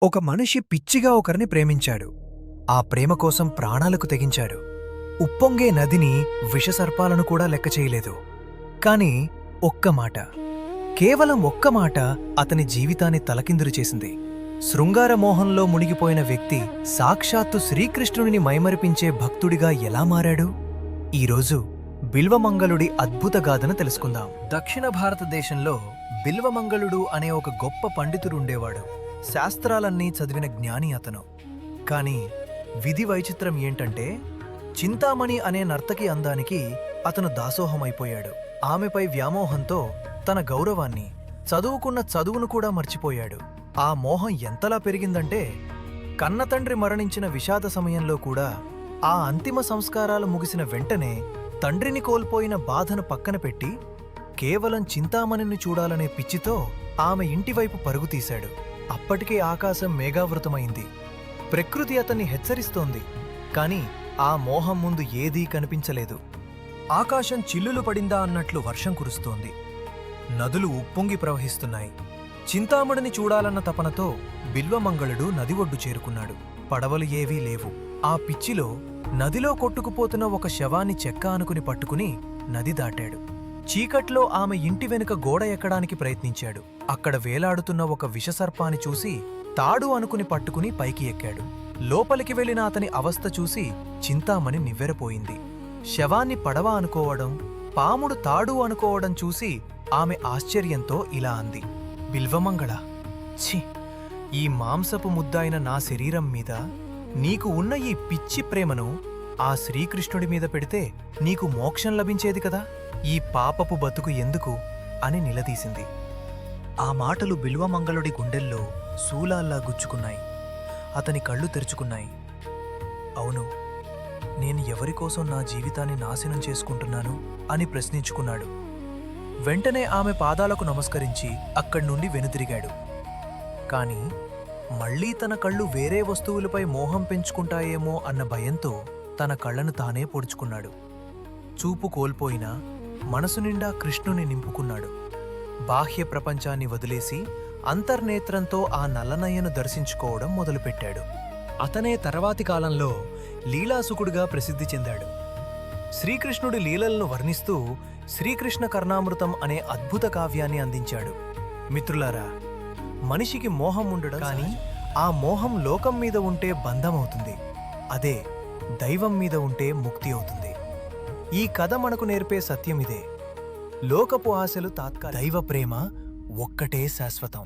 ఒక మనిషి పిచ్చిగా ఒకరిని ప్రేమించాడు. ఆ ప్రేమ కోసం ప్రాణాలకు తెగించాడు. ఉప్పొంగే నదిని విషసర్పాలను కూడా లెక్క చేయలేదు. కాని ఒక్క మాట, కేవలం ఒక్క మాట అతని జీవితాన్ని తలకిందులు చేసింది. శృంగారమోహంలో మునిగిపోయిన వ్యక్తి సాక్షాత్తు శ్రీకృష్ణుని మైమరిపించే భక్తుడిగా ఎలా మారాడు? ఈరోజు బిల్వమంగళుడి అద్భుతగాథను తెలుసుకుందాం. దక్షిణ భారతదేశంలో బిల్వమంగళుడు అనే ఒక గొప్ప పండితుడుండేవాడు. శాస్త్రాలన్నీ చదివిన జ్ఞాని అతను. కాని విధి వైచిత్రం ఏంటంటే, చింతామణి అనే నర్తకి అందానికి అతను దాసోహమైపోయాడు. ఆమెపై వ్యామోహంతో తన గౌరవాన్ని, చదువుకున్న చదువును కూడా మర్చిపోయాడు. ఆ మోహం ఎంతలా పెరిగిందంటే, కన్నతండ్రి మరణించిన విషాద సమయంలో కూడా, ఆ అంతిమ సంస్కారాలు ముగిసిన వెంటనే తండ్రిని కోల్పోయిన బాధను పక్కన పెట్టి కేవలం చింతామణిని చూడాలనే పిచ్చితో ఆమె ఇంటివైపు పరుగుతీశాడు. అప్పటికే ఆకాశం మేఘావృతమైంది. ప్రకృతి అతన్ని హెచ్చరిస్తోంది. కాని ఆ మోహం ముందు ఏదీ కనిపించలేదు. ఆకాశం చిల్లులు పడిందా అన్నట్లు వర్షం కురుస్తోంది. నదులు ఉప్పొంగి ప్రవహిస్తున్నాయి. చింతామణిని చూడాలన్న తపనతో బిల్వమంగళుడు నది ఒడ్డు చేరుకున్నాడు. పడవలు ఏవీ లేవు. ఆ పిచ్చిలో నదిలో కొట్టుకుపోతున్న ఒక శవాన్ని చెక్క అనుకుని పట్టుకుని నది దాటాడు. చీకట్లో ఆమె ఇంటి వెనుక గోడ ఎక్కడానికి ప్రయత్నించాడు. అక్కడ వేలాడుతున్న ఒక విషసర్పాన్ని చూసి తాడు అనుకుని పట్టుకుని పైకి ఎక్కాడు. లోపలికి వెళ్లిన అతని అవస్థ చూసి చింతామణి నివ్వెరపోయింది. శవాన్ని పడవ అనుకోవడం, పాముడు తాడు అనుకోవడం చూసి ఆమె ఆశ్చర్యంతో ఇలా అంది, బిల్వమంగళ, ఛీ, ఈ మాంసపు ముద్దాయిన నా శరీరం మీద నీకు ఉన్న ఈ పిచ్చి ప్రేమను ఆ శ్రీకృష్ణుడి మీద పెడితే నీకు మోక్షం లభించేది కదా, ఈ పాపపు బతుకు ఎందుకు అని నిలదీసింది. ఆ మాటలు బిల్వమంగళుడి గుండెల్లో శూలాల్లా గుచ్చుకున్నాయి. అతని కళ్ళు తెరుచుకున్నాయి. అవును, నేను ఎవరికోసం నా జీవితాన్ని నాశనం చేసుకుంటున్నాను అని ప్రశ్నించుకున్నాడు. వెంటనే ఆమె పాదాలకు నమస్కరించి అక్కడి నుండి వెనుదిరిగాడు. కాని మళ్లీ తన కళ్ళు వేరే వస్తువులపై మోహం పెంచుకుంటాయేమో అన్న భయంతో తన కళ్లను తానే పొడుచుకున్నాడు. చూపు కోల్పోయినా మనసు నిండా కృష్ణుని నింపుకున్నాడు. బాహ్య ప్రపంచాన్ని వదిలేసి అంతర్నేత్రంతో ఆ నల్లనయ్యను దర్శించుకోవడం మొదలుపెట్టాడు. అతనే తర్వాతి కాలంలో లీలాసుకుడుగా ప్రసిద్ధి చెందాడు. శ్రీకృష్ణుడి లీలలను వర్ణిస్తూ శ్రీకృష్ణ కర్ణామృతం అనే అద్భుత కావ్యాన్ని అందించాడు. మిత్రులారా, మనిషికి మోహం ఉండడం కానీ ఆ మోహం లోకం మీద ఉంటే బంధమవుతుంది. అదే దైవం మీద ఉంటే ముక్తి అవుతుంది. ఈ కథ మనకు నేర్పే సత్యమిదే. లోకపు ఆశలు తాత్కాలికం, దైవ ప్రేమ ఒక్కటే శాశ్వతం.